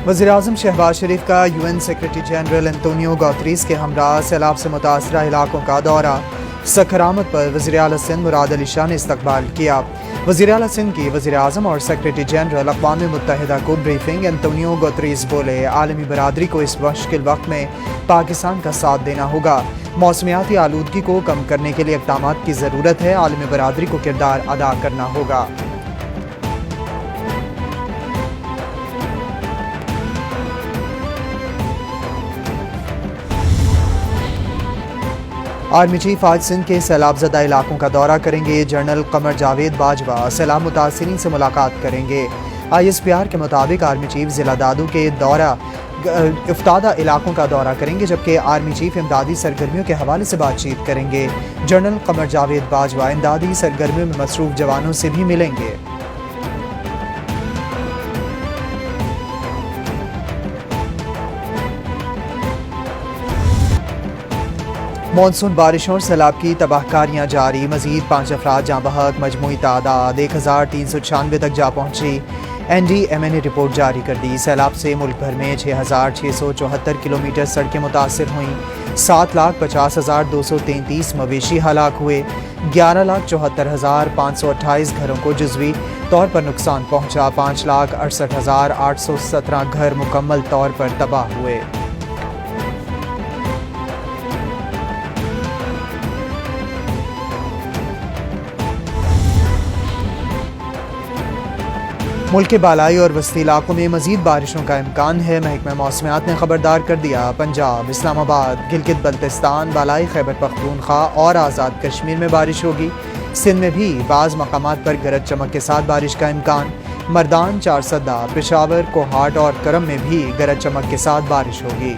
वज़ीर-ए-आज़म शहबाज शरीफ का UN secretary general Antonio Guterres के हमरा सैलाब से मुतासरा इलाकों का दौरा। सखर आमद पर वज़ीर आला सिंध मुराद अली शाह ने इस्तकबाल किया। वज़ीर आला सिंध की वज़ीर-ए-आज़म और सेक्रेटरी जनरल अक़वाम मुत्तहिदा को ब्रीफिंग। एंटोनियो गुतेरेस बोले, आलमी बरादरी को इस मुश्किल वक्त में पाकिस्तान का साथ देना होगा। मौसमियाती आलूदगी को कम करने के लिए इक़दाम की ज़रूरत है। आलमी बरादरी को किरदार अदा करना होगा। आर्मी चीफ आज सिंध के सैलाब ज़दा इलाकों का दौरा करेंगे। जनरल कमर जावेद बाजवा सैलाब मुतासरीन से मुलाकात करेंगे। ISPR के मुताबिक आर्मी चीफ ज़िला दादू के दौरा इफ्तादा इलाकों का दौरा करेंगे, जबकि आर्मी चीफ इमदादी सरगर्मियों के हवाले से बातचीत करेंगे। जनरल कमर जावेद बाजवा इमदादी सरगर्मियों में मसरूफ़ जवानों से भी मिलेंगे। मॉनसून बारिशों और सैलाब की तबाहकारियाँ जारी। मज़ीद 5 अफराद जाँ बहक, मजमूई तादाद 1396 तक जा पहुँची। NDMA ने रिपोर्ट जारी कर दी। सैलाब से मुल्क भर में 6674 किलोमीटर सड़कें मुतासर हुईं। 7,50,233 मवेशी हलाक हुए। 11,74,528 घरों को जुज़वी तौर पर नुकसान पहुँचा। 5,68,817 घर मुकम्मल तौर पर तबाह हुए। मुल्क के बालाई और वस्ती इलाकों में मज़ीद बारिशों का इम्कान है। महकमा मौसमियात ने खबरदार कर दिया। पंजाब, इस्लामाबाद, गिलगित बल्तिस्तान, बालाई खैबर पख्तूनख्वा और आज़ाद कश्मीर में बारिश होगी। सिंध में भी बाज़ मकामात पर गरज चमक के साथ बारिश का इम्कान। मर्दान, चारसदा, पेशावर, कोहाट और करम में भी गरज चमक के साथ बारिश होगी।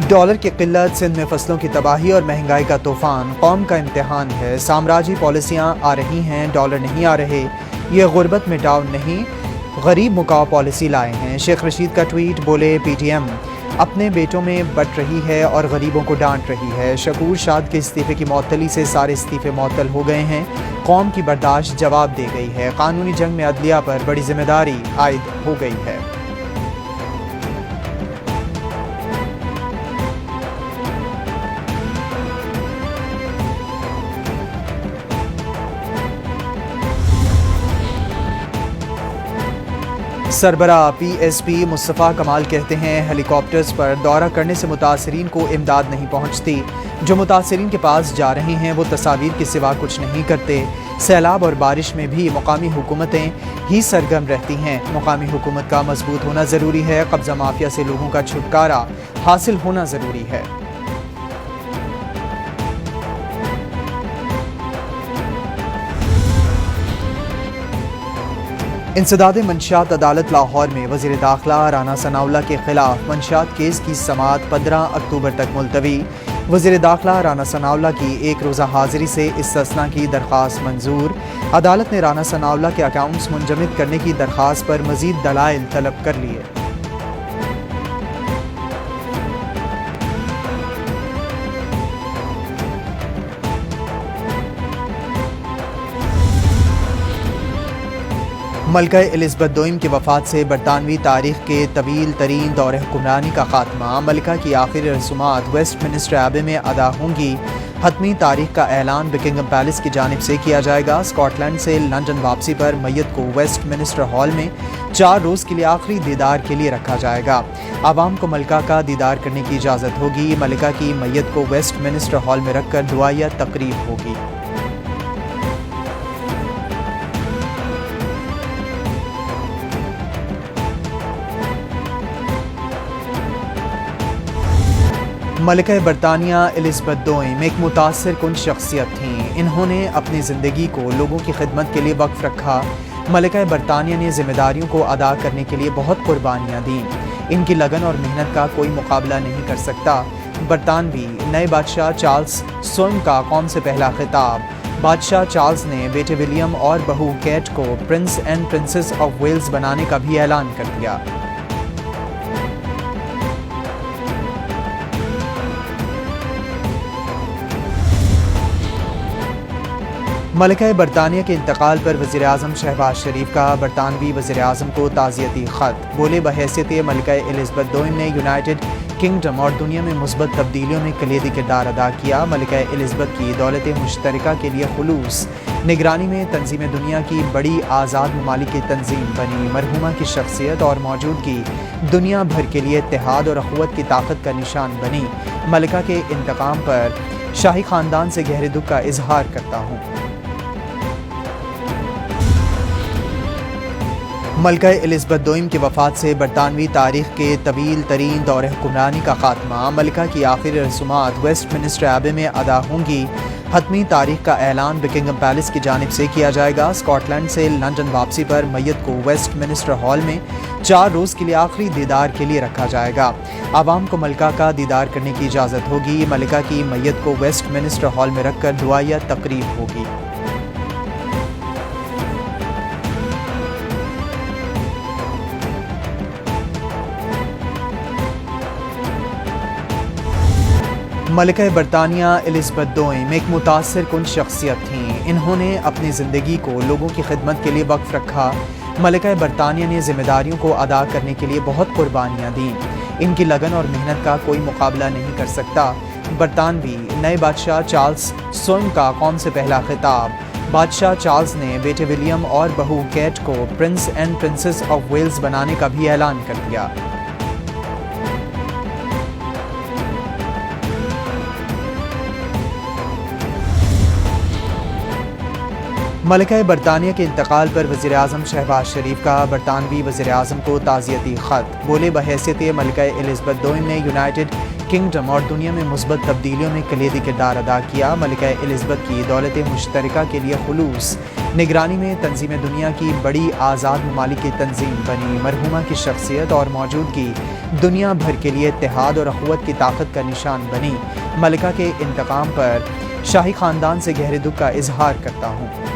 डॉलर की किल्लत सिंध में फसलों की तबाही और महंगाई का तूफान कौम का इम्तिहान है। साम्राज्य पॉलिसियाँ आ रही हैं, डॉलर नहीं आ रहे। ये गुर्बत मिटाओ नहीं, गरीब मुकाओ पॉलिसी लाए हैं। शेख रशीद का ट्वीट। बोले, PTM अपने बेटों में बट रही है और गरीबों को डांट रही है। शकूर शाद के इस्तीफे की मअतली से सारे इस्तीफे मअतल हो गए हैं। कौम की बर्दाश्त जवाब दे गई है। कानूनी जंग में अदलिया पर बड़ी जिम्मेदारी आयद हो गई है। सरबरा PSP मुस्तफ़ा कमाल कहते हैं, हेलीकॉप्टर्स पर दौरा करने से मुतासरीन को इमदाद नहीं पहुँचती। जो मुतासरीन के पास जा रहे हैं वो तस्वीर के सिवा कुछ नहीं करते। सैलाब और बारिश में भी मुकामी हुकूमतें ही सरगर्म रहती हैं। मुकामी हुकूमत का मजबूत होना ज़रूरी है। कब्ज़ा माफिया से लोगों का छुटकारा हासिल होना ज़रूरी है। इंसदाद मंशियात अदालत लाहौर में वज़ीर दाखिला राना सनाउल्लाह के खिलाफ मंशियात केस की समाअत 15 अक्टूबर तक मुलतवी। वज़ीर दाखिला राना सनाउल्लाह की एक रोज़ा हाज़िरी से इस्तिस्ना की दरख्वास्त मंजूर। अदालत ने राना सनाउल्लाह के अकाउंट्स मुंजमद करने की दरख्वास्त पर मज़ीद दलाइल तलब कर लिए। मलका एलिज़ाबेथ दोइम की वफ़ात से बरतानवी तारीख़ के तवील तरीन दौर हुक्मरानी का खात्मा। मलिका की आखिरी रसूमात वेस्टमिनिस्टर एबे में अदा होंगी। हतमी तारीख़ का ऐलान बकिंगम पैलेस की जानिब से किया जाएगा। स्कॉटलैंड से लंदन वापसी पर मैयत को वेस्टमिनिस्टर हॉल में 4 रोज़ के लिए आखिरी दीदार के लिए रखा जाएगा। आवाम को मलिका का दीदार करने की इजाज़त होगी। मलिका की मैयत को वेस्टमिनिस्टर हॉल में रखकर दुआया तकरीब होगी। मलिका बरतानिया एलिज़ाबेथ दोइम एक मुतासिर कुन शख्सियत थीं। इन्होंने अपनी ज़िंदगी को लोगों की खिदमत के लिए वक्फ रखा। मलिका बरतानिया ने जिम्मेदारियों को अदा करने के लिए बहुत कुर्बानियाँ दीं। इनकी लगन और मेहनत का कोई मुकाबला नहीं कर सकता। बरतानवी नए बादशाह चार्ल्स सोम का कौम से पहला खिताब। बादशाह चार्ल्स ने बेटे विलियम और बहू केट को prince and princess of Wales बनाने का भी ऐलान कर दिया। ملکہ برطانیہ کے انتقال پر وزیر اعظم شہباز شریف کا برطانوی وزیر اعظم کو تعزیتی خط۔ بولے بحیثیت ملکہ الزبتھ دوئم نے یونائیٹڈ کنگڈم اور دنیا میں مثبت تبدیلیوں میں کلیدی کردار ادا کیا۔ ملکہ الزبتھ کی دولت مشترکہ کے لیے خلوص نگرانی میں تنظیم دنیا کی بڑی آزاد ممالک کی تنظیم بنی۔ مرحومہ کی شخصیت اور موجودگی دنیا بھر کے لیے اتحاد اور اخوت کی طاقت کا نشان بنی۔ ملکہ کے انتقام پر شاہی خاندان سے گہرے دکھ کا اظہار کرتا ہوں۔ ملکہ الزبتھ دوئم کی وفات سے برطانوی تاریخ کے طویل ترین دور حکمرانی کا خاتمہ۔ ملکہ کی آخری رسومات ویسٹ منسٹر ایبے میں ادا ہوں گی۔ حتمی تاریخ کا اعلان بکنگھم پیلس کی جانب سے کیا جائے گا۔ اسکاٹ لینڈ سے لندن واپسی پر میت کو ویسٹ منسٹر ہال میں 4 روز کے لیے آخری دیدار کے لیے رکھا جائے گا۔ عوام کو ملکہ کا دیدار کرنے کی اجازت ہوگی۔ ملکہ کی میت کو ویسٹ منسٹر ہال میں رکھ کر دعائیہ تقریب ہوگی۔ ملکہ برطانیہ الزبتھ دوئم ایک متاثر کن شخصیت تھیں۔ انہوں نے اپنی زندگی کو لوگوں کی خدمت کے لیے وقف رکھا۔ ملکہ برطانیہ نے ذمہ داریوں کو ادا کرنے کے لیے بہت قربانیاں دیں۔ ان کی لگن اور محنت کا کوئی مقابلہ نہیں کر سکتا۔ برطانوی نئے بادشاہ چارلس سوم کا قوم سے پہلا خطاب۔ بادشاہ چارلس نے بیٹے ولیم اور بہو کیٹ کو prince and princess of Wales بنانے کا بھی اعلان کر دیا۔ ملکہ برطانیہ کے انتقال پر وزیر اعظم شہباز شریف کا برطانوی وزیر اعظم کو تعزیتی خط۔ بولے بحیثیت ملکہ الزبتھ دوئم نے یونائیٹڈ کنگڈم اور دنیا میں مثبت تبدیلیوں میں کلیدی کردار ادا کیا۔ ملکہ الزبتھ کی دولت مشترکہ کے لیے خلوص نگرانی میں تنظیم دنیا کی بڑی آزاد ممالک کی تنظیم بنی۔ مرحومہ کی شخصیت اور موجودگی دنیا بھر کے لیے اتحاد اور اخوت کی طاقت کا نشان بنی۔ ملکہ کے انتقام پر شاہی خاندان سے گہرے دکھ کا اظہار کرتا ہوں۔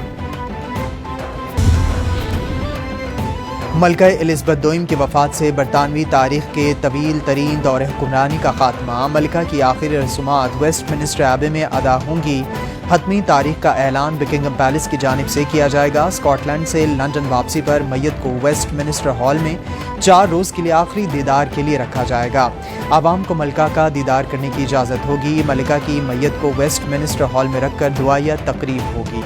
ملکہ الزبتھ دوئم کی وفات سے برطانوی تاریخ کے طویل ترین دور حکمرانی کا خاتمہ۔ ملکہ کی آخری رسومات ویسٹ منسٹر ایبے میں ادا ہوں گی۔ حتمی تاریخ کا اعلان بکنگھم پیلس کی جانب سے کیا جائے گا۔ اسکاٹ لینڈ سے لندن واپسی پر میت کو ویسٹ منسٹر ہال میں 4 روز کے لیے آخری دیدار کے لیے رکھا جائے گا۔ عوام کو ملکہ کا دیدار کرنے کی اجازت ہوگی۔ ملکہ کی میت کو ویسٹ منسٹر ہال میں رکھ کر دعائیہ تقریب ہوگی۔